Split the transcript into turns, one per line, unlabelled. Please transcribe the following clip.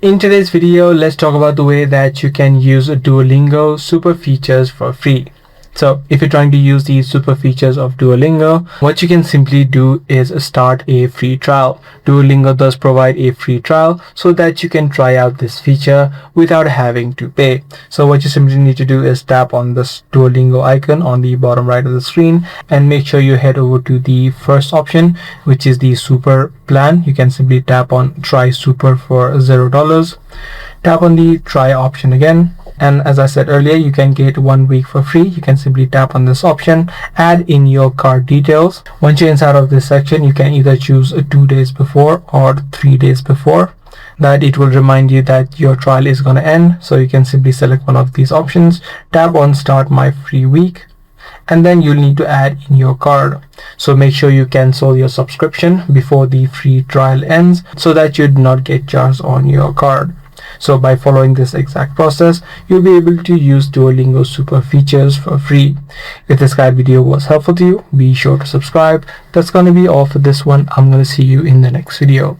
In today's video, let's talk about the way that you can use Duolingo Super features for free. So if you're trying to use these super features of Duolingo, what you can simply do is start a free trial. Duolingo does provide a free trial so that you can try out this feature without having to pay. So what you simply need to do is tap on this Duolingo icon on the bottom right of the screen and make sure you head over to the first option, which is the super plan. You can simply tap on try super for $0. Tap on the try option again, and as I said earlier, you can get 1 week for free. You can simply tap on this option, add in your card details. Once you're inside of this section, you can either choose 2 days before or 3 days before. That it will remind you that your trial is going to end, so you can simply select one of these options, tap on start my free week, and then you'll need to add in your card. So make sure you cancel your subscription before the free trial ends so that you do not get charged on your card. So by following this exact process, you'll be able to use Duolingo Super features for free. If this guide video was helpful to you, be sure to subscribe. That's going to be all for this one. I'm going to see you in the next video.